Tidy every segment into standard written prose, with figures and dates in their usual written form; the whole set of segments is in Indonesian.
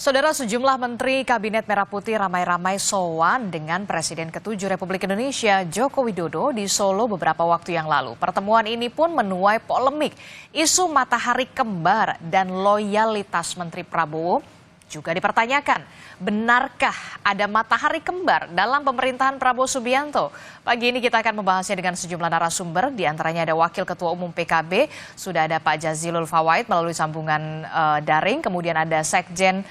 Saudara, sejumlah menteri Kabinet Merah Putih ramai-ramai sowan dengan Presiden ke-7 Republik Indonesia Joko Widodo di Solo beberapa waktu yang lalu. Pertemuan ini pun menuai polemik. Isu matahari kembar dan loyalitas Menteri Prabowo juga dipertanyakan. Benarkah ada matahari kembar dalam pemerintahan Prabowo Subianto? Pagi ini kita akan membahasnya dengan sejumlah narasumber. Di antaranya ada Wakil Ketua Umum PKB, sudah ada Pak Jazilul Fawait melalui sambungan daring. Kemudian ada Sekjen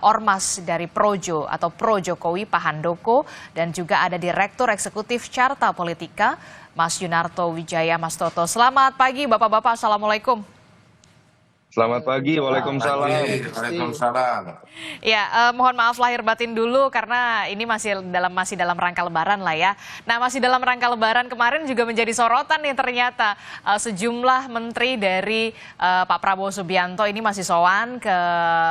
Ormas dari Projo atau Pro Jokowi Pak Handoko. Dan juga ada Direktur Eksekutif Carta Politika, Mas Yunarto Wijaya Mas Toto. Selamat pagi Bapak-Bapak, Assalamualaikum. Selamat pagi, waalaikumsalam. Waalaikumsalam. Ya, mohon maaf lahir batin dulu karena ini masih dalam rangka Lebaran lah ya. Nah, masih dalam rangka Lebaran kemarin juga menjadi sorotan nih ternyata sejumlah menteri dari Pak Prabowo Subianto ini masih sowan ke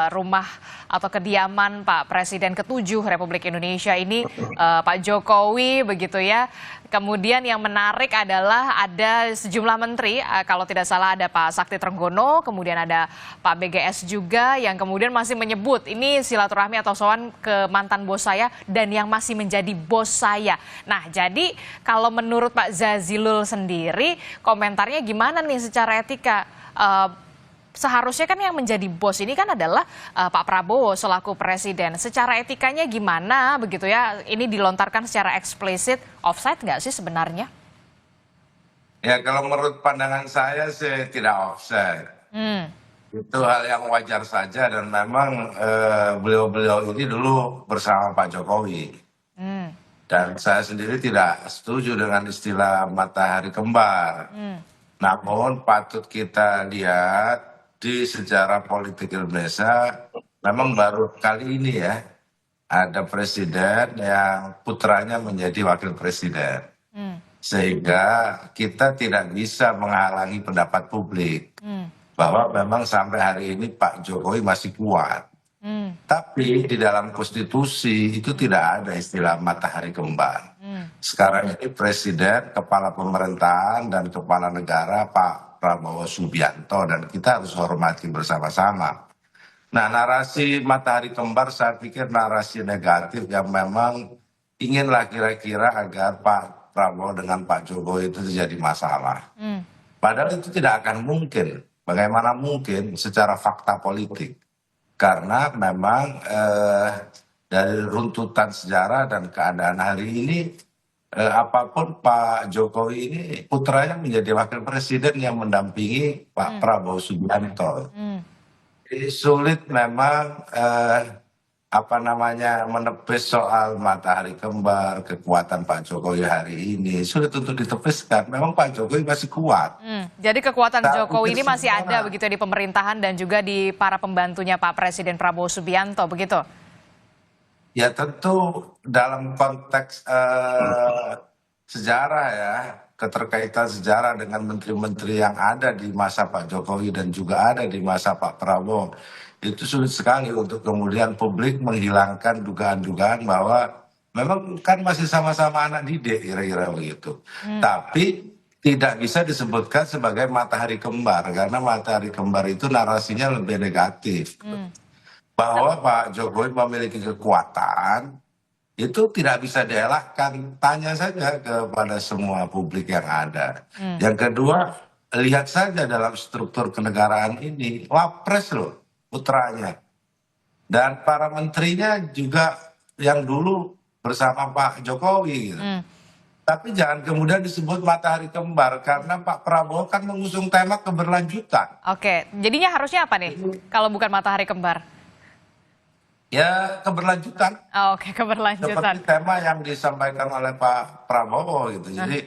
rumah atau kediaman Pak Presiden ke-7 Republik Indonesia ini, Pak Jokowi begitu ya. Kemudian yang menarik adalah ada sejumlah menteri, kalau tidak salah ada Pak Sakti Trenggono, kemudian ada Pak BGS juga yang kemudian masih menyebut ini silaturahmi atau sowan ke mantan bos saya dan yang masih menjadi bos saya. Nah, jadi kalau menurut Pak Jazilul sendiri, komentarnya gimana nih secara etika? Seharusnya kan yang menjadi bos ini kan adalah Pak Prabowo selaku presiden. Secara etikanya gimana begitu ya? Ini dilontarkan secara eksplisit, offside nggak sih sebenarnya? Ya, kalau menurut pandangan saya sih tidak offside. Itu hal yang wajar saja dan memang beliau-beliau ini dulu bersama Pak Jokowi. Dan saya sendiri tidak setuju dengan istilah matahari kembar. Namun patut kita lihat di sejarah politik Indonesia memang baru kali ini ya ada presiden yang putranya menjadi wakil presiden. Sehingga kita tidak bisa menghalangi pendapat publik bahwa memang sampai hari ini Pak Jokowi masih kuat. Tapi di dalam konstitusi itu tidak ada istilah matahari kembar. Sekarang ini presiden, kepala pemerintahan dan kepala negara Pak Prabowo Subianto dan kita harus hormati bersama-sama. Nah, narasi matahari kembar saya pikir narasi negatif yang memang inginlah kira-kira agar Pak Prabowo dengan Pak Jokowi itu terjadi masalah. Padahal itu tidak akan mungkin. Bagaimana mungkin secara fakta politik? Karena memang dari runtutan sejarah dan keadaan hari ini, apapun Pak Jokowi ini putranya menjadi wakil presiden yang mendampingi Pak Prabowo Subianto. Jadi sulit memang menepis soal matahari kembar, kekuatan Pak Jokowi hari ini sulit untuk ditepis,kan memang Pak Jokowi masih kuat. Jadi kekuatan Jokowi ini masih ada begitu di pemerintahan dan juga di para pembantunya Pak Presiden Prabowo Subianto begitu? Ya tentu dalam konteks sejarah ya, keterkaitan sejarah dengan menteri-menteri yang ada di masa Pak Jokowi dan juga ada di masa Pak Prabowo. Itu sulit sekali untuk kemudian publik menghilangkan dugaan-dugaan bahwa memang kan masih sama-sama anak didik kira-kira begitu. Tapi tidak bisa disebutkan sebagai matahari kembar karena matahari kembar itu narasinya lebih negatif. Bahwa Pak Jokowi memiliki kekuatan itu tidak bisa dielakkan. Tanya saja kepada semua publik yang ada. Yang kedua, lihat saja dalam struktur kenegaraan ini, wapres loh putranya. Dan para menterinya juga yang dulu bersama Pak Jokowi gitu. Tapi jangan kemudian disebut matahari kembar karena Pak Prabowo kan mengusung tema keberlanjutan. Oke, jadinya harusnya apa nih kalau bukan matahari kembar? Ya keberlanjutan. Oke, keberlanjutan. Seperti tema yang disampaikan oleh Pak Prabowo gitu. Jadi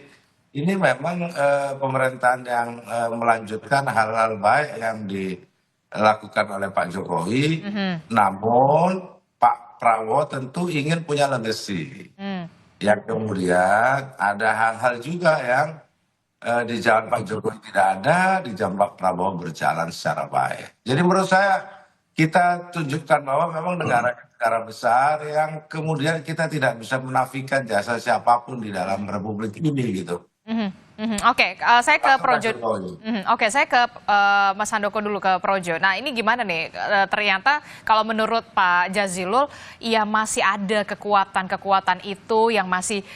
ini memang pemerintahan yang melanjutkan hal-hal baik yang dilakukan oleh Pak Jokowi. Namun Pak Prabowo tentu ingin punya legacy. Yang kemudian ada hal-hal juga yang di zaman Pak Jokowi tidak ada, di zaman Pak Prabowo berjalan secara baik. Jadi menurut saya kita tunjukkan bahwa memang negara besar yang kemudian kita tidak bisa menafikan jasa siapapun di dalam republik ini gitu. Oke, saya ke Termasuk Pak Projo. Jokowi. Oke, saya ke Mas Handoko dulu, ke Projo. Nah, ini gimana nih? Ternyata kalau menurut Pak Jazilul, ya masih ada kekuatan-kekuatan itu yang masih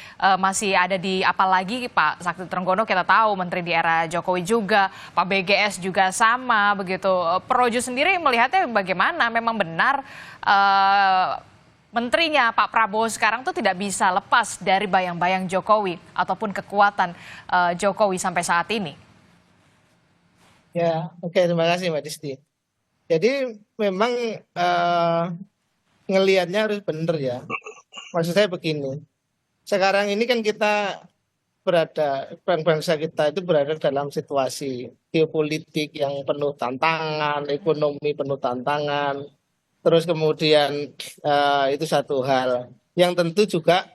ada di, apalagi Pak Sakti Trenggono kita tahu menteri di era Jokowi juga, Pak BGS juga sama begitu. Projo sendiri melihatnya bagaimana? Memang benar menterinya Pak Prabowo sekarang tuh tidak bisa lepas dari bayang-bayang Jokowi ataupun kekuatan Jokowi sampai saat ini. Ya, oke, terima kasih Mbak Disti. Jadi memang ngelihatnya harus benar ya. Maksud saya begini, sekarang ini kan kita bangsa kita itu berada dalam situasi geopolitik yang penuh tantangan, ekonomi penuh tantangan, terus kemudian itu satu hal yang tentu juga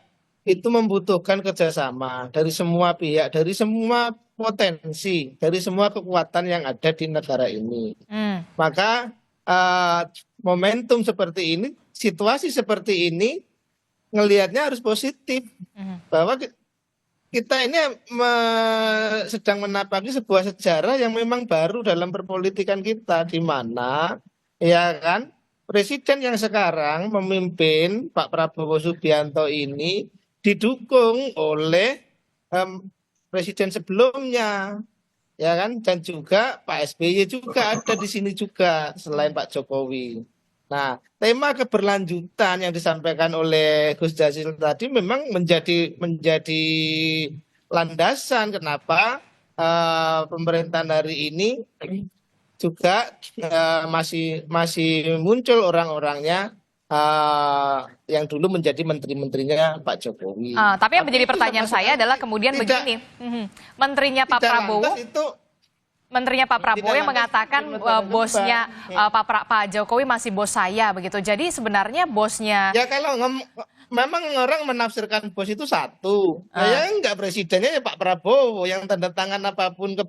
itu membutuhkan kerjasama dari semua pihak, dari semua potensi, dari semua kekuatan yang ada di negara ini. Maka momentum seperti ini, situasi seperti ini, ngelihatnya harus positif, bahwa kita ini sedang menapaki sebuah sejarah yang memang baru dalam perpolitikan kita, di mana ya kan presiden yang sekarang memimpin Pak Prabowo Subianto ini didukung oleh presiden sebelumnya, ya kan, dan juga Pak SBY juga ada di sini juga selain Pak Jokowi. Nah, tema keberlanjutan yang disampaikan oleh Gus Jazil tadi memang menjadi landasan kenapa pemerintahan hari ini juga masih muncul orang-orangnya yang dulu menjadi menteri-menterinya Pak Jokowi. Tapi yang menjadi pertanyaan saya adalah kemudian begini, menterinya Pak Prabowo, Pak Prabowo yang mengatakan bosnya Pak Jokowi masih bos saya begitu. Jadi sebenarnya bosnya. Ya kalau memang orang menafsirkan bos itu satu, ya enggak, presidennya ya Pak Prabowo, yang tanda tangan apapun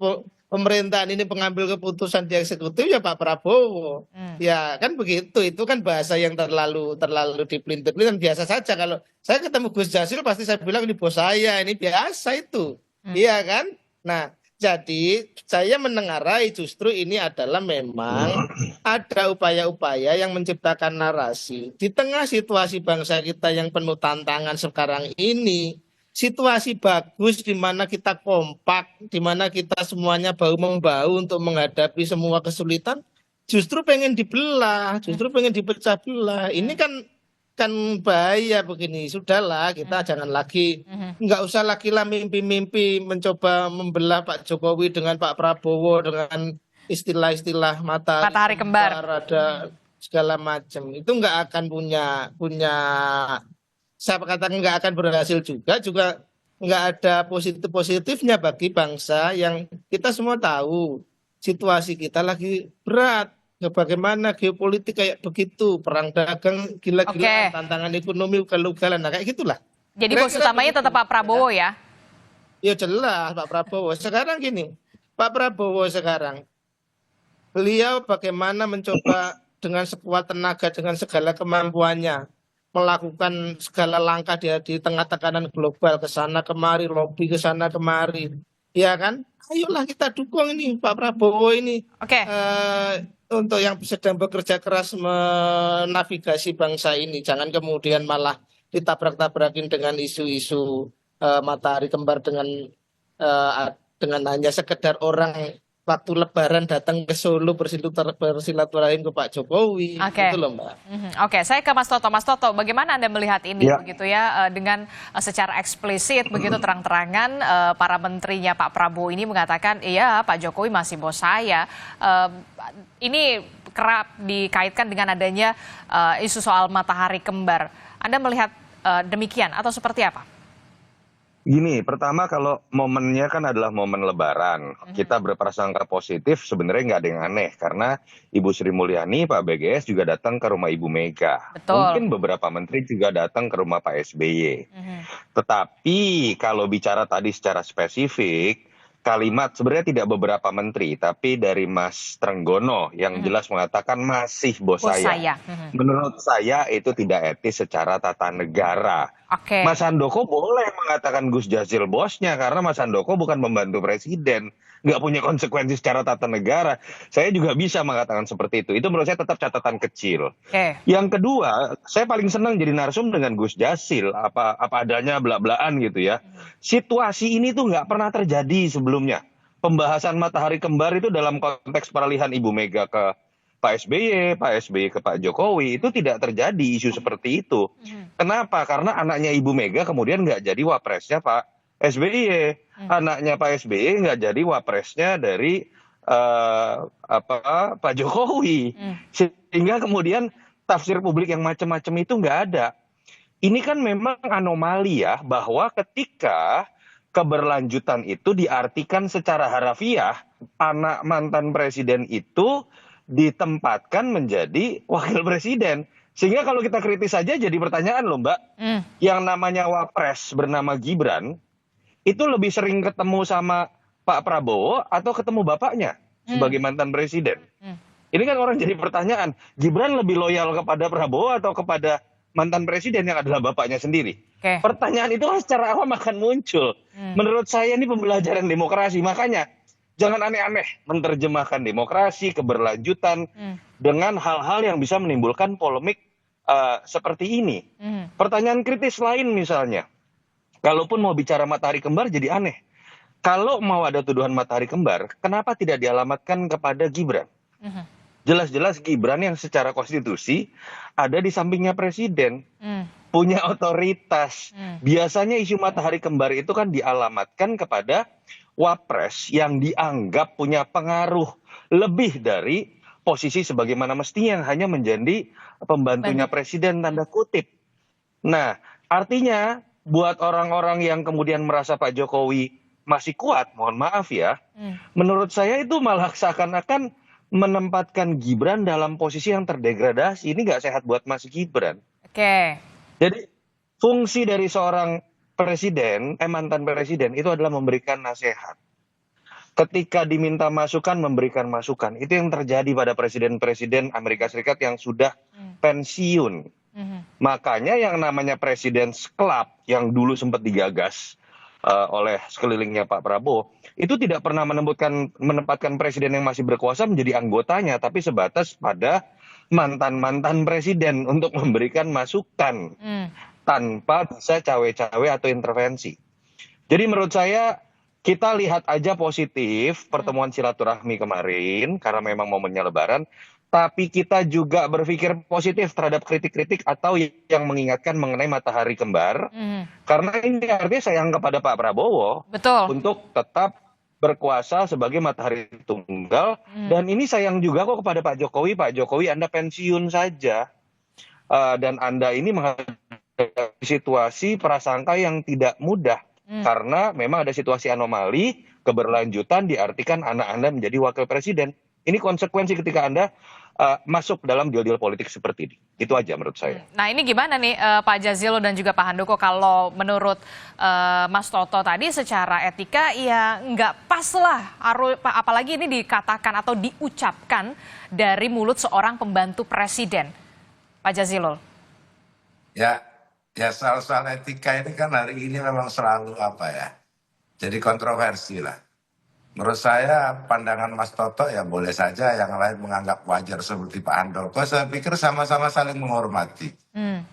pemerintahan ini, pengambil keputusan di eksekutif ya Pak Prabowo. Ya kan begitu, itu kan bahasa yang terlalu dipelintir-pelintir, biasa saja. Kalau saya ketemu Gus Jazil pasti saya bilang ini bos saya, ini biasa itu. Iya kan? Nah, jadi saya menengarai justru ini adalah memang ada upaya-upaya yang menciptakan narasi di tengah situasi bangsa kita yang penuh tantangan sekarang ini. Situasi bagus di mana kita kompak, di mana kita semuanya bahu-membahu untuk menghadapi semua kesulitan, justru pengen dibelah, justru pengen dipecah belah. Ini kan bahaya begini. Sudahlah, kita jangan lagi, nggak usah lagi lah mimpi-mimpi mencoba membelah Pak Jokowi dengan Pak Prabowo dengan istilah-istilah matahari kembar, ada segala macam. Itu nggak akan punya saya katakan nggak akan berhasil juga nggak ada positifnya bagi bangsa yang kita semua tahu situasi kita lagi berat. Bagaimana geopolitik kayak begitu, perang dagang gila-gilaan, tantangan ekonomi ugal-ugalan, nah kayak gitulah. Jadi bos utamanya tetap Pak Prabowo ya? Ya jelas Pak Prabowo. Sekarang gini, Pak Prabowo sekarang, beliau bagaimana mencoba dengan sekuat tenaga, dengan segala kemampuannya, melakukan segala langkah di tengah tekanan global, ke sana kemari, lobby ke sana kemari, ya kan? Ayolah kita dukung ini Pak Prabowo ini. Untuk yang sedang bekerja keras menavigasi bangsa ini, jangan kemudian malah ditabrak-tabrakin dengan isu-isu matahari kembar dengan hanya sekedar orang waktu Lebaran datang ke Solo bersilaturahim ke Pak Jokowi. Gitu loh, Mbak. Oke, saya ke Mas Toto. Mas Toto, bagaimana Anda melihat ini begitu ya, dengan secara eksplisit begitu terang-terangan para menterinya Pak Prabowo ini mengatakan iya Pak Jokowi masih bos saya. Ini kerap dikaitkan dengan adanya isu soal matahari kembar. Anda melihat demikian atau seperti apa? Gini, pertama kalau momennya kan adalah momen Lebaran. Kita berprasangka positif, sebenarnya nggak ada yang aneh. Karena Ibu Sri Mulyani, Pak BGS juga datang ke rumah Ibu Mega. Betul. Mungkin beberapa menteri juga datang ke rumah Pak SBY. Tetapi kalau bicara tadi secara spesifik, kalimat sebenarnya tidak beberapa menteri, tapi dari Mas Trenggono yang jelas mengatakan masih bos Bos saya. saya. Menurut saya itu tidak etis secara tata negara. Oke. Mas Handoko boleh mengatakan Gus Jazil bosnya karena Mas Handoko bukan pembantu presiden, nggak punya konsekuensi secara tata negara. Saya juga bisa mengatakan seperti itu. Itu menurut saya tetap catatan kecil. Oke. Yang kedua, saya paling senang jadi narsum dengan Gus Jazil, apa adanya belak-belakan gitu ya. Situasi ini tuh nggak pernah terjadi sebelumnya. Pembahasan matahari kembar itu dalam konteks peralihan Ibu Mega ke Pak SBY ke Pak Jokowi itu tidak terjadi isu seperti itu. Kenapa? Karena anaknya Ibu Mega kemudian nggak jadi wapresnya Pak SBY, anaknya Pak SBY nggak jadi wapresnya dari Pak Jokowi, sehingga kemudian tafsir publik yang macam-macam itu nggak ada. Ini kan memang anomali ya, bahwa ketika keberlanjutan itu diartikan secara harafiah, anak mantan presiden itu ditempatkan menjadi wakil presiden. Sehingga kalau kita kritis saja jadi pertanyaan loh Mbak, yang namanya wapres bernama Gibran, itu lebih sering ketemu sama Pak Prabowo atau ketemu bapaknya sebagai mantan presiden? Ini kan orang jadi pertanyaan, Gibran lebih loyal kepada Prabowo atau kepada mantan presiden yang adalah bapaknya sendiri? Oke. Pertanyaan itu kan secara awam akan muncul. Menurut saya ini pembelajaran demokrasi, makanya jangan aneh-aneh menerjemahkan demokrasi, keberlanjutan dengan hal-hal yang bisa menimbulkan polemik seperti ini. Pertanyaan kritis lain misalnya, kalaupun mau bicara matahari kembar jadi aneh. Kalau mau ada tuduhan matahari kembar, kenapa tidak dialamatkan kepada Gibran? Jelas-jelas Gibran yang secara konstitusi ada di sampingnya presiden, punya otoritas. Biasanya isu matahari kembar itu kan dialamatkan kepada wapres yang dianggap punya pengaruh lebih dari posisi sebagaimana mestinya yang hanya menjadi pembantunya presiden tanda kutip. Nah, artinya buat orang-orang yang kemudian merasa Pak Jokowi masih kuat, mohon maaf ya, menurut saya itu malah seakan-akan menempatkan Gibran dalam posisi yang terdegradasi. Ini nggak sehat buat Mas Gibran. Oke. Jadi fungsi dari seorang presiden, mantan presiden itu adalah memberikan nasihat. Ketika diminta masukan, memberikan masukan. Itu yang terjadi pada presiden-presiden Amerika Serikat yang sudah pensiun. Makanya yang namanya President's Club yang dulu sempat digagas oleh sekelilingnya Pak Prabowo, itu tidak pernah menempatkan presiden yang masih berkuasa menjadi anggotanya, tapi sebatas pada mantan-mantan presiden untuk memberikan masukan tanpa bisa cawe-cawe atau intervensi. Jadi menurut saya kita lihat aja positif pertemuan silaturahmi kemarin karena memang momennya Lebaran, tapi kita juga berpikir positif terhadap kritik-kritik atau yang mengingatkan mengenai matahari kembar. Karena ini artinya sayang kepada Pak Prabowo. Betul. Untuk tetap berkuasa sebagai matahari tunggal. Dan ini sayang juga kok kepada Pak Jokowi. Pak Jokowi Anda pensiun saja. Dan Anda ini menghadapi situasi prasangka yang tidak mudah. Karena memang ada situasi anomali, keberlanjutan diartikan anak Anda menjadi wakil presiden. Ini konsekuensi ketika Anda masuk dalam deal-deal politik seperti ini. Itu aja menurut saya. Nah ini gimana nih Pak Jazilul dan juga Pak Handoko, kalau menurut Mas Toto tadi secara etika ya nggak pas lah, apalagi ini dikatakan atau diucapkan dari mulut seorang pembantu presiden. Pak Jazilul. Ya soal etika ini kan hari ini memang selalu jadi kontroversi lah. Menurut saya pandangan Mas Toto ya boleh saja, yang lain menganggap wajar seperti Pak Handoko. Saya pikir sama-sama saling menghormati.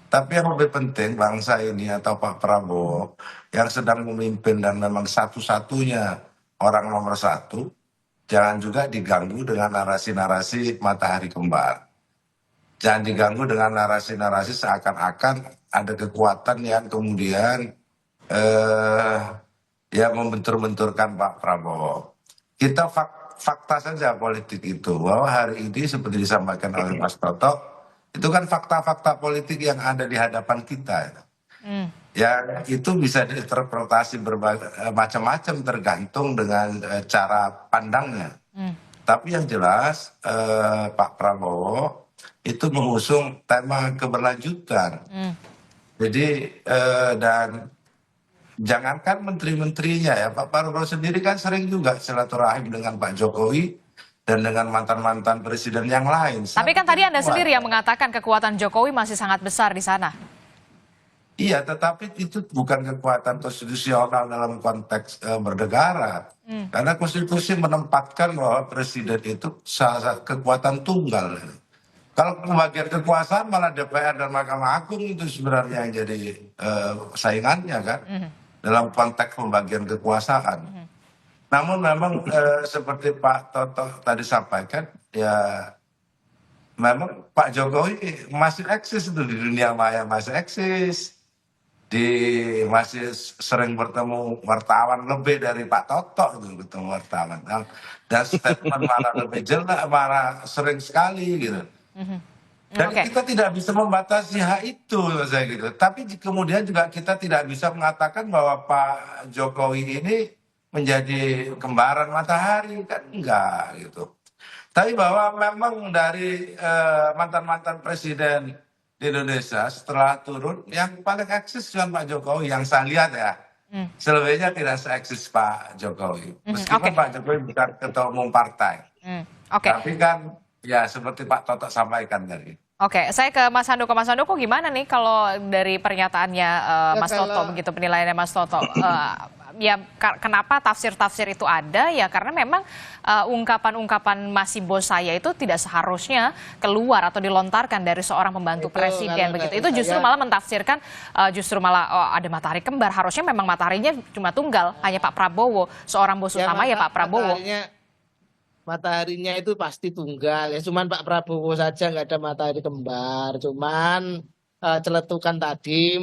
Tapi yang lebih penting bangsa ini atau Pak Prabowo yang sedang memimpin dan memang satu-satunya orang nomor satu, jangan juga diganggu dengan narasi-narasi matahari kembar. Jangan diganggu dengan narasi-narasi seakan-akan ada kekuatan yang kemudian membentur-benturkan Pak Prabowo. Kita fakta saja politik itu, bahwa hari ini seperti disampaikan oleh Mas Toto, itu kan fakta-fakta politik yang ada di hadapan kita. Ya itu bisa diinterpretasi macam-macam tergantung dengan cara pandangnya. Tapi yang jelas Pak Prabowo itu mengusung tema keberlanjutan. Jadi dan jangankan menteri-menterinya ya, Pak Prabowo sendiri kan sering juga silaturahim dengan Pak Jokowi dan dengan mantan-mantan presiden yang lain. Tapi kan tadi Anda Kuat. sendiri yang mengatakan kekuatan Jokowi masih sangat besar di sana. Iya, tetapi itu bukan kekuatan konstitusional dalam konteks bernegara. Karena konstitusi menempatkan bahwa presiden itu salah satu kekuatan tunggal. Kalau pembagian kekuasaan malah DPR dan Mahkamah Agung itu sebenarnya yang jadi saingannya kan, dalam konteks pembagian kekuasaan. Namun memang seperti Pak Toto tadi sampaikan, ya memang Pak Jokowi masih eksis itu di dunia maya, masih eksis. Masih sering bertemu wartawan lebih dari Pak Toto itu ketemu wartawan. Dan statement malah lebih jelas, malah sering sekali gitu. Dan kita tidak bisa membatasi hak itu, saya gitu. Tapi kemudian juga kita tidak bisa mengatakan bahwa Pak Jokowi ini menjadi kembaran matahari, kan enggak gitu. Tapi bahwa memang dari mantan-mantan presiden di Indonesia setelah turun yang paling eksis cuma Pak Jokowi yang saya lihat ya. Selebihnya tidak se-eksis Pak Jokowi. Meskipun Pak Jokowi bukan ketua umum partai. Tapi kan ya seperti Pak Toto sampaikan tadi. Oke, saya ke Mas Handoko. Mas Handoko gimana nih kalau dari pernyataannya Mas Toto, begitu penilaiannya Mas Toto? Ya kenapa tafsir-tafsir itu ada ya karena memang ungkapan-ungkapan masih bos saya itu tidak seharusnya keluar atau dilontarkan dari seorang pembantu presiden begitu. Itu justru malah mentafsirkan justru malah ada matahari kembar. Harusnya memang mataharinya cuma tunggal, hanya Pak Prabowo, seorang bos utama ya Pak Prabowo. Mataharinya itu pasti tunggal ya, cuman Pak Prabowo saja nggak ada matahari kembar, cuman celetukan tadi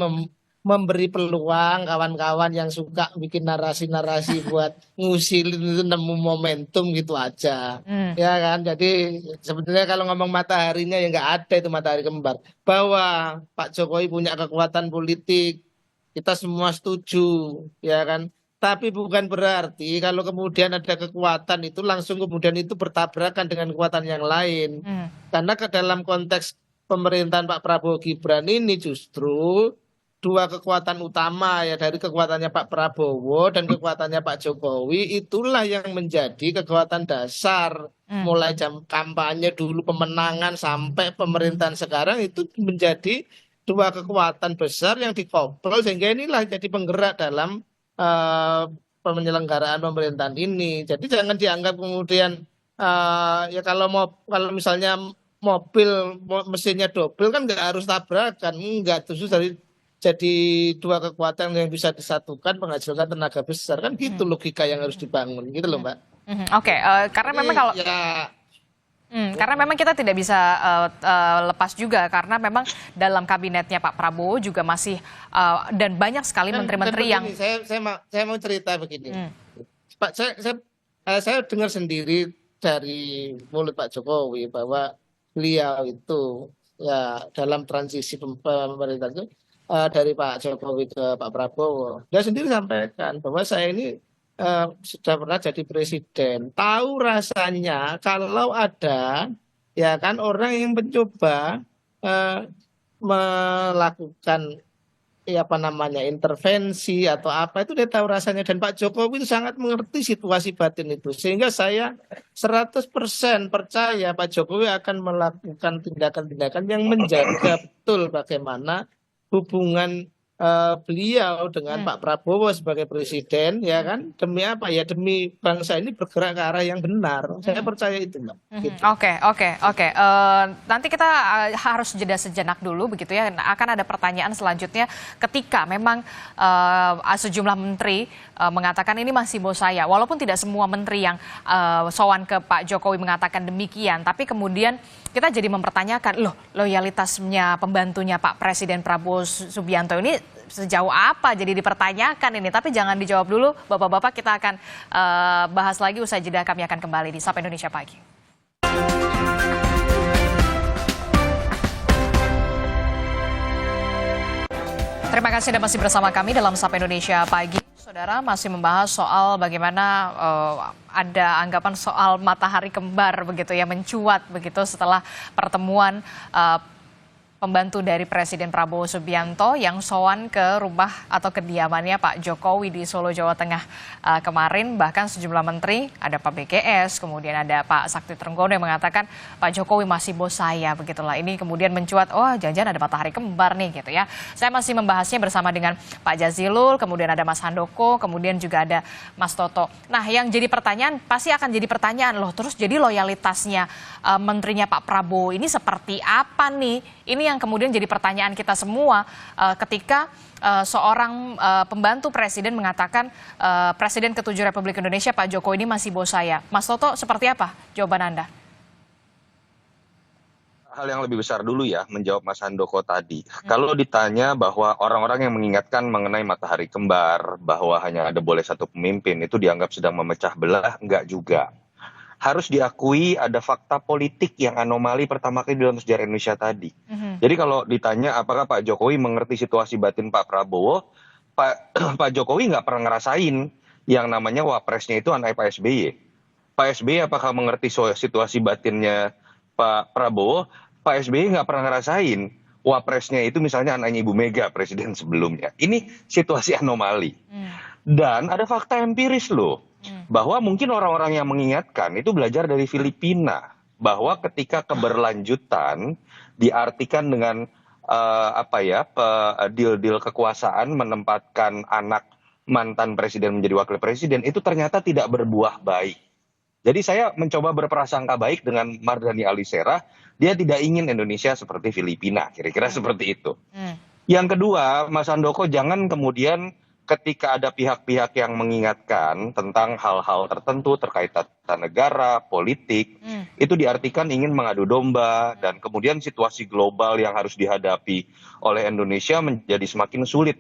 memberi peluang kawan-kawan yang suka bikin narasi-narasi buat ngusilin itu nemu momentum gitu aja. Ya kan, jadi sebetulnya kalau ngomong mataharinya ya nggak ada itu matahari kembar. Bahwa Pak Jokowi punya kekuatan politik, kita semua setuju, ya kan. Tapi bukan berarti kalau kemudian ada kekuatan itu langsung kemudian itu bertabrakan dengan kekuatan yang lain. Karena ke dalam konteks pemerintahan Pak Prabowo Gibran ini justru dua kekuatan utama ya dari kekuatannya Pak Prabowo dan kekuatannya Pak Jokowi itulah yang menjadi kekuatan dasar mulai jam kampanye dulu pemenangan sampai pemerintahan sekarang itu menjadi dua kekuatan besar yang dikobrol sehingga inilah jadi penggerak dalam penyelenggaraan pemerintahan ini. Jadi jangan dianggap kemudian ya kalau misalnya mobil mesinnya double kan nggak harus tabrakan, enggak justru dari jadi dua kekuatan yang bisa disatukan menghasilkan tenaga besar kan gitu logika yang harus dibangun gitu loh Mbak. Oke, karena memang kalau karena memang kita tidak bisa lepas juga karena memang dalam kabinetnya Pak Prabowo juga masih dan banyak sekali menteri-menteri yang saya mau cerita begini. Pak saya dengar sendiri dari mulut Pak Jokowi bahwa beliau itu ya dalam transisi pemerintahan itu dari Pak Jokowi ke Pak Prabowo dia sendiri sampaikan bahwa saya ini sudah pernah jadi presiden, tahu rasanya kalau ada ya kan orang yang mencoba melakukan ya apa namanya intervensi atau apa itu dia tahu rasanya dan Pak Jokowi itu sangat mengerti situasi batin itu sehingga saya 100% percaya Pak Jokowi akan melakukan tindakan-tindakan yang menjaga betul bagaimana hubungan beliau dengan Pak Prabowo sebagai presiden ya kan demi apa ya demi bangsa ini bergerak ke arah yang benar saya percaya itu Mbak. Gitu. Oke. Nanti kita harus jeda sejenak dulu begitu ya akan ada pertanyaan selanjutnya ketika memang sejumlah menteri mengatakan ini masih bos saya walaupun tidak semua menteri yang sowan ke Pak Jokowi mengatakan demikian tapi kemudian kita jadi mempertanyakan loh loyalitasnya pembantunya Pak Presiden Prabowo Subianto ini sejauh apa jadi dipertanyakan ini tapi jangan dijawab dulu Bapak-bapak kita akan bahas lagi usai jeda kami akan kembali di Sapa Indonesia Pagi. Terima kasih Anda masih bersama kami dalam Sapa Indonesia Pagi. Saudara masih membahas soal bagaimana ada anggapan soal matahari kembar begitu ya mencuat begitu setelah pertemuan pembantu dari Presiden Prabowo Subianto yang sowan ke rumah atau kediamannya Pak Jokowi di Solo, Jawa Tengah kemarin. Bahkan sejumlah menteri, ada Pak BGS, kemudian ada Pak Sakti Trenggono yang mengatakan Pak Jokowi masih bos saya, begitulah. Ini kemudian mencuat, oh jangan-jangan ada matahari kembar nih gitu ya. Saya masih membahasnya bersama dengan Pak Jazilul, kemudian ada Mas Handoko, kemudian juga ada Mas Toto. Nah, yang jadi pertanyaan, pasti akan jadi pertanyaan loh, terus jadi loyalitasnya menterinya Pak Prabowo ini seperti apa nih? Ini yang kemudian jadi pertanyaan kita semua ketika seorang pembantu presiden mengatakan Presiden ke-7 Republik Indonesia Pak Jokowi ini masih bos saya. Mas Toto, seperti apa jawaban Anda? Hal yang lebih besar dulu ya, menjawab Mas Handoko tadi. Kalau ditanya bahwa orang-orang yang mengingatkan mengenai matahari kembar, bahwa hanya ada boleh satu pemimpin, itu dianggap sedang memecah belah, enggak juga. Harus diakui ada fakta politik yang anomali pertama kali dalam sejarah Indonesia tadi. Jadi kalau ditanya apakah Pak Jokowi mengerti situasi batin Pak Prabowo, Pak Jokowi nggak pernah ngerasain yang namanya wapresnya itu anak Pak SBY. Pak SBY apakah mengerti situasi batinnya Pak Prabowo? Pak SBY nggak pernah ngerasain wapresnya itu misalnya anaknya Ibu Mega, presiden sebelumnya. Ini situasi anomali. Dan ada fakta empiris loh, bahwa mungkin orang-orang yang mengingatkan itu belajar dari Filipina, bahwa ketika keberlanjutan diartikan dengan deal-deal kekuasaan menempatkan anak mantan presiden menjadi wakil presiden itu ternyata tidak berbuah baik. Jadi saya mencoba berprasangka baik dengan Mardhani Alisera, dia tidak ingin Indonesia seperti Filipina, kira-kira seperti itu. Yang kedua, Mas Handoko, jangan kemudian ketika ada pihak-pihak yang mengingatkan tentang hal-hal tertentu terkait tata negara, politik, itu diartikan ingin mengadu domba, dan kemudian situasi global yang harus dihadapi oleh Indonesia menjadi semakin sulit.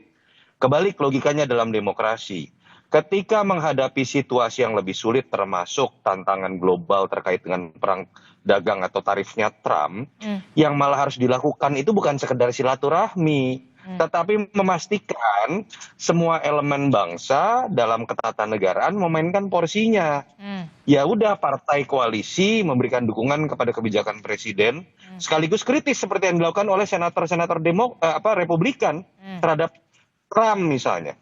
Kebalik logikanya dalam demokrasi. Ketika menghadapi situasi yang lebih sulit termasuk tantangan global terkait dengan perang dagang atau tarifnya Trump, yang malah harus dilakukan itu bukan sekedar silaturahmi, tetapi memastikan semua elemen bangsa dalam ketatanegaraan memainkan porsinya. Ya udah, partai koalisi memberikan dukungan kepada kebijakan presiden, sekaligus kritis seperti yang dilakukan oleh senator-senator Republikan terhadap Trump misalnya.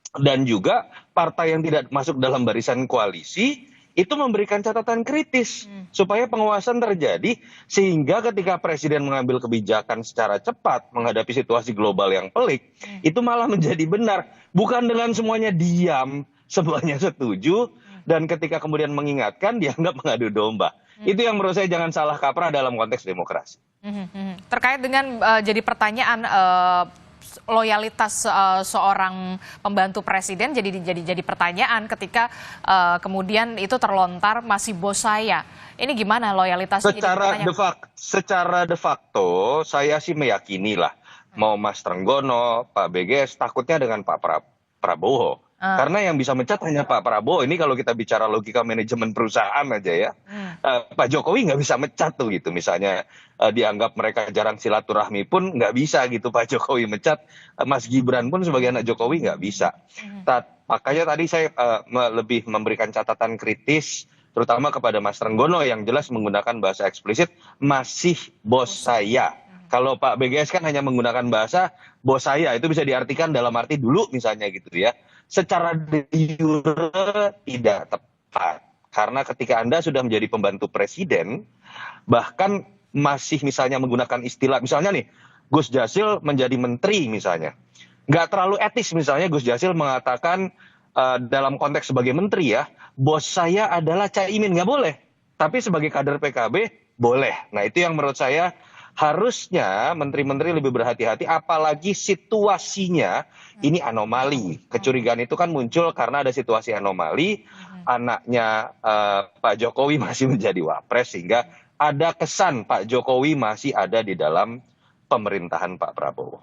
Dan juga partai yang tidak masuk dalam barisan koalisi itu memberikan catatan kritis supaya penguasaan terjadi, sehingga ketika presiden mengambil kebijakan secara cepat menghadapi situasi global yang pelik, itu malah menjadi benar. Bukan dengan semuanya diam, semuanya setuju, dan ketika kemudian mengingatkan dianggap mengadu domba. Itu yang menurut saya jangan salah kaprah dalam konteks demokrasi. Terkait dengan jadi pertanyaan loyalitas seorang pembantu presiden jadi pertanyaan ketika kemudian itu terlontar masih bos saya. Ini gimana loyalitasnya? Secara de facto saya sih meyakini lah, mau Mas Trenggono, Pak BGS takutnya dengan Pak Prabowo. Karena yang bisa mencat hanya Pak Prabowo. Ini kalau kita bicara logika manajemen perusahaan aja ya. Pak Jokowi nggak bisa mencat tuh gitu. Misalnya dianggap mereka jarang silaturahmi pun nggak bisa gitu Pak Jokowi mencat. Mas Gibran pun sebagai anak Jokowi nggak bisa. Makanya tadi saya lebih memberikan catatan kritis, terutama kepada Mas Trenggono yang jelas menggunakan bahasa eksplisit, masih bos saya. Kalau Pak BGS kan hanya menggunakan bahasa bos saya, itu bisa diartikan dalam arti dulu misalnya gitu ya. Secara de jure tidak tepat. Karena ketika Anda sudah menjadi pembantu presiden, bahkan masih misalnya menggunakan istilah, misalnya nih, Gus Jazil menjadi menteri misalnya. Nggak terlalu etis misalnya Gus Jazil mengatakan dalam konteks sebagai menteri ya, bos saya adalah Caimin, nggak boleh. Tapi sebagai kader PKB, boleh. Nah itu yang menurut saya harusnya menteri-menteri lebih berhati-hati, apalagi situasinya ini anomali. Kecurigaan itu kan muncul karena ada situasi anomali, anaknya Pak Jokowi masih menjadi wapres, sehingga ada kesan Pak Jokowi masih ada di dalam pemerintahan Pak Prabowo.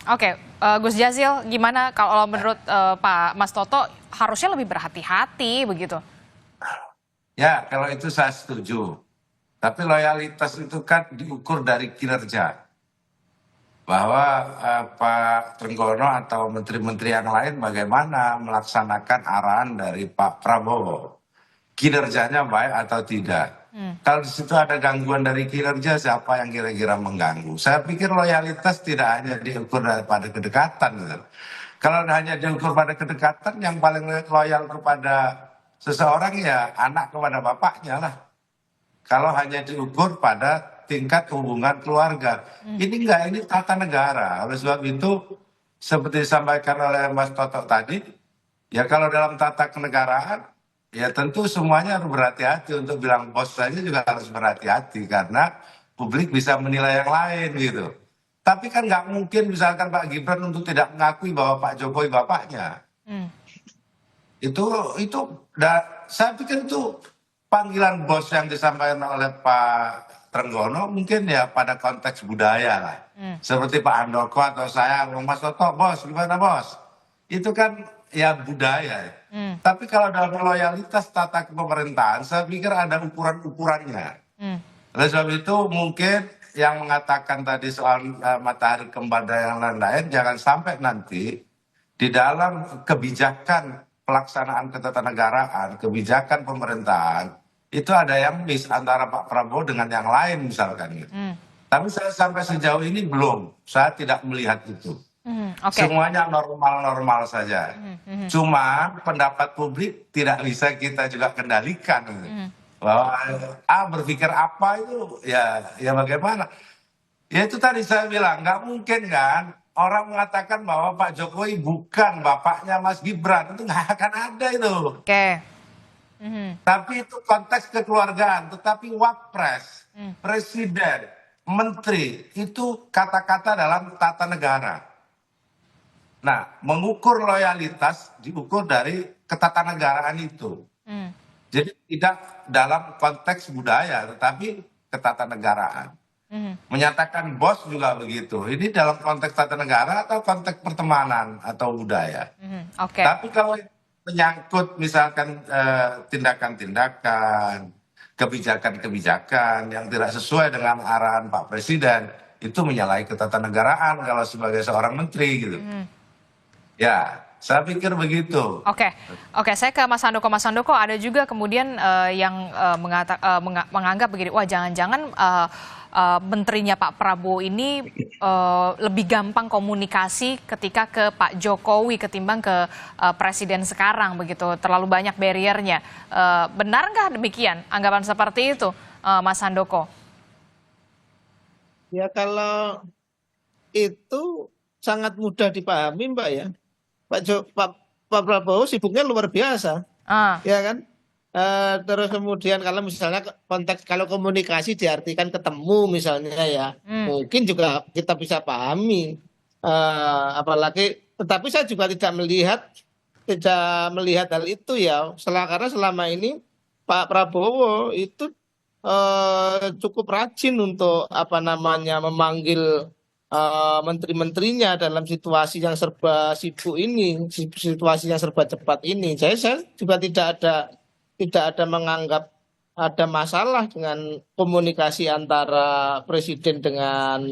Oke, Gus Jazil, gimana kalau menurut Pak Mas Toto harusnya lebih berhati-hati begitu? Ya, kalau itu saya setuju. Tapi loyalitas itu kan diukur dari kinerja. Bahwa Pak Trenggono atau menteri-menteri yang lain bagaimana melaksanakan arahan dari Pak Prabowo. Kinerjanya baik atau tidak. Kalau di situ ada gangguan dari kinerja, siapa yang kira-kira mengganggu? Saya pikir loyalitas tidak hanya diukur pada kedekatan, gitu. Kalau hanya diukur pada kedekatan, yang paling loyal kepada seseorang ya anak kepada bapaknya lah. Kalau hanya diukur pada tingkat hubungan keluarga, ini enggak, ini tata negara. Oleh sebab itu, seperti disampaikan oleh Mas Toto tadi, ya kalau dalam tata kenegaraan, ya tentu semuanya harus berhati-hati. Untuk bilang bos saja juga harus berhati-hati karena publik bisa menilai yang lain gitu. Tapi kan nggak mungkin misalkan Pak Gibran untuk tidak mengakui bahwa Pak Jokowi bapaknya. Itu saya pikir itu panggilan bos yang disampaikan oleh Pak Trenggono mungkin ya pada konteks budaya lah. Seperti Pak Handoko atau saya, Mas Toto, bos gimana bos? Itu kan ya budaya. Tapi kalau dalam loyalitas tata kepemerintahan, saya pikir ada ukuran-ukurannya. Oleh sebab itu mungkin yang mengatakan tadi soal matahari kembar dan yang lain-lain, jangan sampai nanti di dalam kebijakan pelaksanaan ketatanegaraan, kebijakan pemerintahan, itu ada yang miss antara Pak Prabowo dengan yang lain misalkan gitu. Tapi saya sampai sejauh ini belum, saya tidak melihat itu. Semuanya normal-normal saja. Cuma pendapat publik tidak bisa kita juga kendalikan. Gitu. Bahwa berpikir apa itu ya bagaimana? Ya itu tadi saya bilang, nggak mungkin kan orang mengatakan bahwa Pak Jokowi bukan bapaknya Mas Gibran, itu nggak akan ada itu. Tapi itu konteks kekeluargaan, tetapi wapres, presiden, menteri, itu kata-kata dalam tata negara. Nah, mengukur loyalitas diukur dari ketatanegaraan itu. Jadi tidak dalam konteks budaya, tetapi ketatanegaraan. Menyatakan bos juga begitu. Ini dalam konteks tata negara atau konteks pertemanan atau budaya. Tapi kalau menyangkut misalkan tindakan-tindakan, kebijakan-kebijakan yang tidak sesuai dengan arahan Pak Presiden, itu menyalahi ketatanegaraan kalau sebagai seorang menteri gitu. Ya, saya pikir begitu. Oke, saya ke Mas Handoko. Mas Handoko, ada juga kemudian yang menganggap begini, wah jangan-jangan menterinya Pak Prabowo ini lebih gampang komunikasi ketika ke Pak Jokowi ketimbang ke presiden sekarang begitu, terlalu banyak barriernya. Benar nggak demikian? Anggapan seperti itu, Mas Handoko? Ya kalau itu sangat mudah dipahami Mbak ya. Pak Prabowo sibuknya luar biasa, ya kan? Terus kemudian kalau misalnya konteks kalau komunikasi diartikan ketemu misalnya ya, mungkin juga kita bisa pahami. Apalagi, tetapi saya juga tidak melihat hal itu ya. Karena selama ini Pak Prabowo itu cukup rajin untuk memanggil menteri-menterinya dalam situasi yang serba sibuk ini, situasi yang serba cepat ini. Saya juga tidak ada menganggap ada masalah dengan komunikasi antara presiden dengan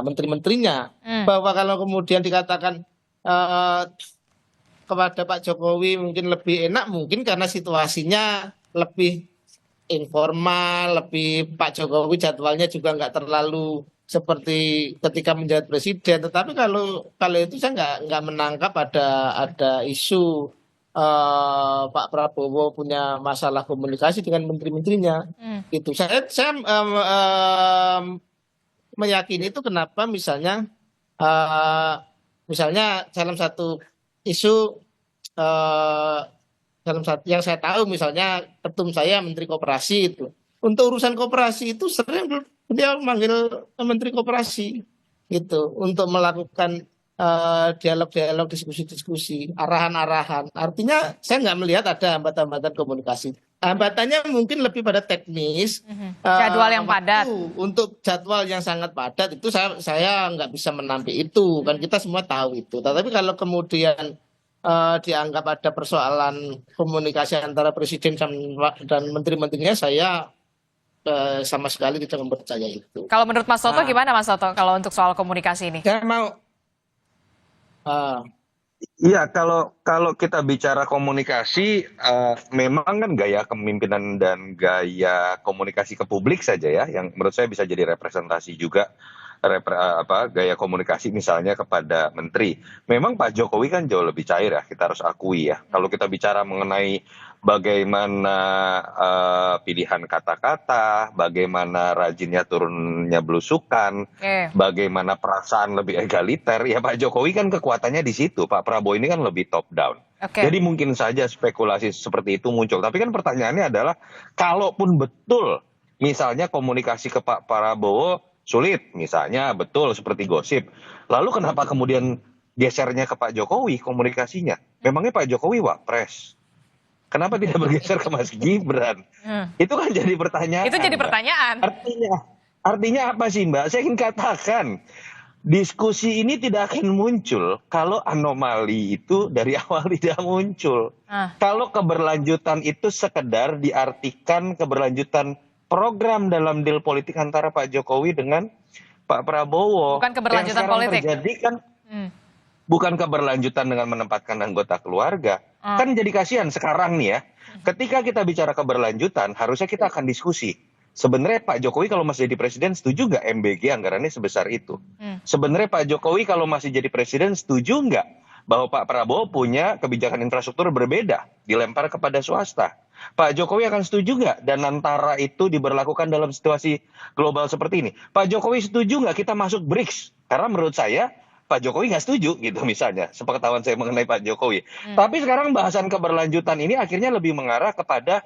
menteri-menterinya. Bahwa kalau kemudian dikatakan kepada Pak Jokowi mungkin lebih enak, mungkin karena situasinya lebih informal, lebih Pak Jokowi jadwalnya juga nggak terlalu seperti ketika menjadi presiden. Tetapi kalau itu saya nggak menangkap ada isu Pak Prabowo punya masalah komunikasi dengan menteri-menterinya. Itu saya meyakini itu kenapa misalnya dalam satu isu yang saya tahu misalnya ketum saya Menteri Koperasi itu. Untuk urusan koperasi itu sering beliau manggil Menteri Koperasi gitu untuk melakukan dialog-dialog, diskusi-diskusi, arahan-arahan. Artinya saya nggak melihat ada hambatan-hambatan komunikasi. Hambatannya mungkin lebih pada teknis. Jadwal yang padat. Untuk jadwal yang sangat padat itu saya nggak bisa menampik itu. Kan kita semua tahu itu. Tetapi kalau kemudian dianggap ada persoalan komunikasi antara presiden dan menteri-menterinya, saya sama sekali tidak mempercayai itu. Kalau menurut Mas Toto gimana Mas Toto kalau untuk soal komunikasi ini? Saya mau Iya, kalau kalau kita bicara komunikasi, memang kan gaya kepemimpinan dan gaya komunikasi ke publik saja ya, yang menurut saya bisa jadi representasi juga gaya komunikasi misalnya kepada menteri. Memang Pak Jokowi kan jauh lebih cair ya, kita harus akui ya. Kalau kita bicara mengenai bagaimana pilihan kata-kata, bagaimana rajinnya turunnya belusukan, Oke, bagaimana perasaan lebih egaliter, ya Pak Jokowi kan kekuatannya di situ. Pak Prabowo ini kan lebih top down. oke. Jadi mungkin saja spekulasi seperti itu muncul. Tapi kan pertanyaannya adalah, kalaupun betul misalnya komunikasi ke Pak Prabowo sulit, misalnya betul seperti gosip. Lalu kenapa kemudian gesernya ke Pak Jokowi komunikasinya? Memangnya Pak Jokowi wapres? Kenapa tidak bergeser ke Mas Gibran? Hmm. Itu kan jadi pertanyaan, Itu jadi Mbak. pertanyaan. Artinya apa sih, Mbak? Saya ingin katakan, diskusi ini tidak akan muncul kalau anomali itu dari awal tidak muncul. Ah, Kalau keberlanjutan itu sekedar diartikan keberlanjutan program dalam deal politik antara Pak Jokowi dengan Pak Prabowo. bukan Yang keberlanjutan sekarang politik. terjadi kan Hmm. bukan keberlanjutan dengan menempatkan anggota keluarga. Ah, Kan jadi kasihan sekarang nih ya. Ketika kita bicara keberlanjutan, harusnya kita akan diskusi. Sebenarnya Pak Jokowi kalau masih jadi presiden setuju nggak MBG anggarannya sebesar itu? hmm. Sebenarnya Pak Jokowi kalau masih jadi presiden setuju nggak bahwa Pak Prabowo punya kebijakan infrastruktur berbeda, dilempar kepada swasta? Pak Jokowi akan setuju nggak dan antara itu diberlakukan dalam situasi global seperti ini? Pak Jokowi setuju nggak kita masuk BRICS? Karena menurut saya Pak Jokowi nggak setuju gitu misalnya, sepengetahuan saya mengenai Pak Jokowi. Tapi sekarang bahasan keberlanjutan ini akhirnya lebih mengarah kepada,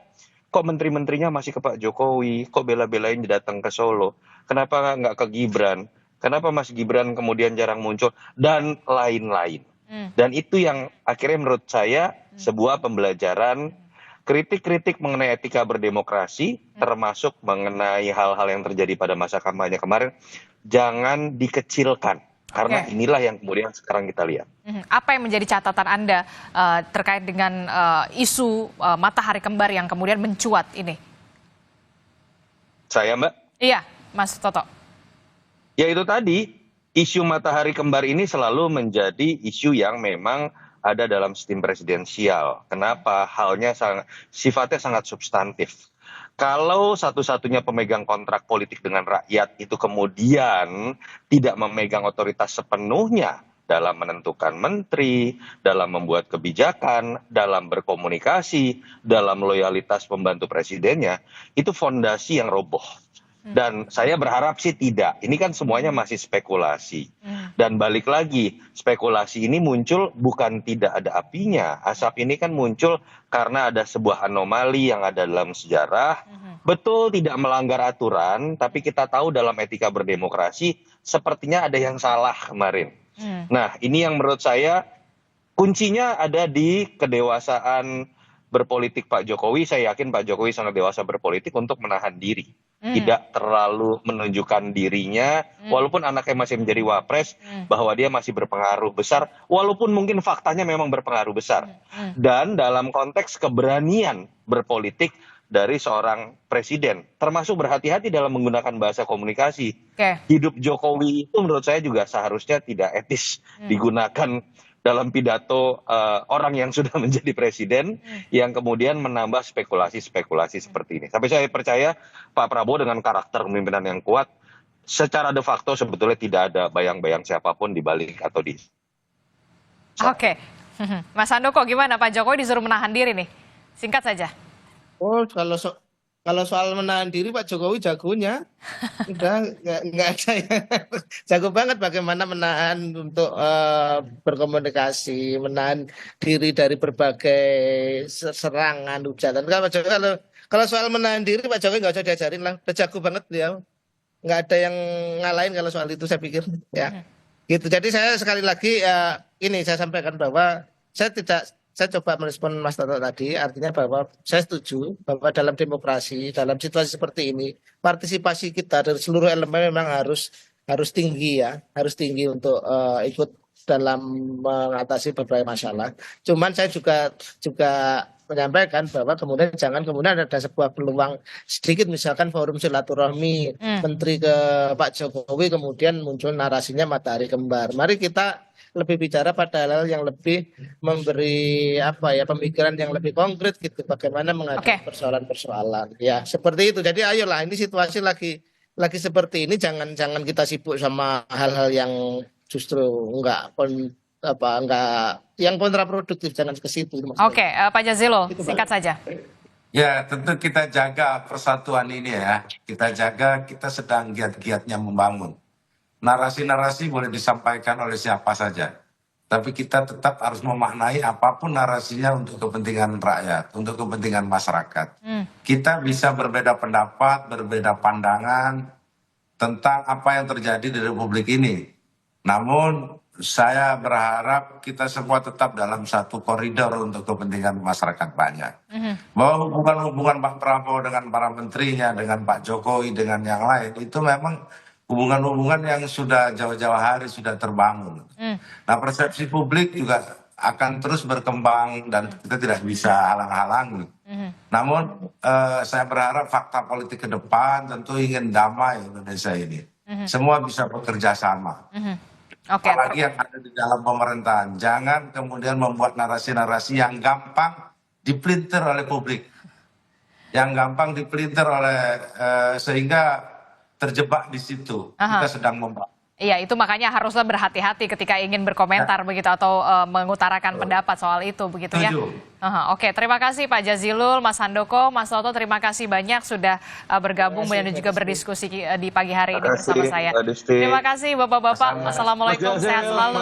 kok menteri-menterinya masih ke Pak Jokowi, kok bela-belain datang ke Solo, kenapa nggak ke Gibran, kenapa Mas Gibran kemudian jarang muncul, dan lain-lain. Hmm. Dan itu yang akhirnya menurut saya sebuah pembelajaran, kritik-kritik mengenai etika berdemokrasi, termasuk mengenai hal-hal yang terjadi pada masa kampanye kemarin, jangan dikecilkan. Karena Oke. inilah yang kemudian sekarang kita lihat. Apa yang menjadi catatan Anda terkait dengan isu matahari kembar yang kemudian mencuat ini? Saya, Mbak, Iya, Mas Toto. ya itu tadi, isu matahari kembar ini selalu menjadi isu yang memang ada dalam sistem presidensial. Kenapa? Sifatnya sangat substantif. Kalau satu-satunya pemegang kontrak politik dengan rakyat itu kemudian tidak memegang otoritas sepenuhnya dalam menentukan menteri, dalam membuat kebijakan, dalam berkomunikasi, dalam loyalitas pembantu presidennya, itu fondasi yang roboh. Dan saya berharap sih tidak. Ini kan semuanya masih spekulasi. Dan balik lagi, spekulasi ini muncul bukan tidak ada apinya. Asap ini kan muncul karena ada sebuah anomali yang ada dalam sejarah. Betul tidak melanggar aturan, tapi kita tahu dalam etika berdemokrasi sepertinya ada yang salah kemarin. Nah, ini yang menurut saya kuncinya ada di kedewasaan berpolitik Pak Jokowi. Saya yakin Pak Jokowi sangat dewasa berpolitik untuk menahan diri. Tidak terlalu menunjukkan dirinya, walaupun anaknya masih menjadi wapres, bahwa dia masih berpengaruh besar, walaupun mungkin faktanya memang berpengaruh besar. Dan dalam konteks keberanian berpolitik dari seorang presiden, termasuk berhati-hati dalam menggunakan bahasa komunikasi. Oke. Hidup Jokowi itu menurut saya juga seharusnya tidak etis digunakan dalam pidato orang yang sudah menjadi presiden yang kemudian menambah spekulasi-spekulasi seperti ini. Tapi saya percaya Pak Prabowo dengan karakter kepemimpinan yang kuat, secara de facto sebetulnya tidak ada bayang-bayang siapapun di balik atau di. Oke. Mas Handoko gimana? Pak Jokowi disuruh menahan diri nih. Singkat saja. Oh, kalau soal menahan diri Pak Jokowi jagonya, udah nggak ada yang jago banget bagaimana menahan untuk berkomunikasi, menahan diri dari berbagai serangan, hujatan. Kalau soal menahan diri Pak Jokowi nggak usah diajarin lah, udah jago banget dia. Nggak ada yang ngalahin kalau soal itu saya pikir, ya. Gitu. Jadi saya sekali lagi ini saya sampaikan bahwa saya coba merespon Mas Toto tadi, artinya bahwa saya setuju bahwa dalam demokrasi, dalam situasi seperti ini, partisipasi kita dari seluruh elemen memang harus tinggi ya, harus tinggi untuk ikut dalam mengatasi berbagai masalah. Cuman saya juga menyampaikan bahwa jangan kemudian ada sebuah peluang sedikit, misalkan forum silaturahmi menteri ke Pak Jokowi, kemudian muncul narasinya matahari kembar. Mari kita lebih bicara pada hal yang lebih memberi pemikiran yang lebih konkret gitu, bagaimana menghadapi persoalan-persoalan. Ya, seperti itu. Jadi ayolah, ini situasi lagi seperti ini, jangan kita sibuk sama hal-hal yang justru enggak yang kontraproduktif, jangan ke situ. Oke, Pak Jazilul, singkat saja. Ya, tentu kita jaga persatuan ini ya. Kita jaga, kita sedang giat-giatnya membangun. Narasi-narasi boleh disampaikan oleh siapa saja. Tapi kita tetap harus memaknai apapun narasinya untuk kepentingan rakyat, untuk kepentingan masyarakat. Kita bisa berbeda pendapat, berbeda pandangan tentang apa yang terjadi di Republik ini. Namun saya berharap kita semua tetap dalam satu koridor untuk kepentingan masyarakat banyak. Bahwa hubungan-hubungan Pak Prabowo dengan para menterinya, dengan Pak Jokowi, dengan yang lain, itu memang hubungan-hubungan yang sudah jauh-jauh hari sudah terbangun. Nah, persepsi publik juga akan terus berkembang dan kita tidak bisa halang-halangi. Namun saya berharap fakta politik ke depan tentu ingin damai Indonesia ini. Semua bisa bekerja sama. Apalagi yang ada di dalam pemerintahan. Jangan kemudian membuat narasi-narasi yang gampang dipelintir oleh publik. Yang gampang dipelintir oleh sehingga terjebak di situ. Kita sedang membahas. Iya, itu makanya haruslah berhati-hati ketika ingin berkomentar begitu atau mengutarakan pendapat soal itu begitu ya. Oke, terima kasih Pak Jazilul, Mas Handoko, Mas Toto, terima kasih banyak sudah bergabung dan juga berdiskusi di pagi hari ini bersama saya. Terima kasih Bapak-bapak. Assalamualaikum, sehat selalu.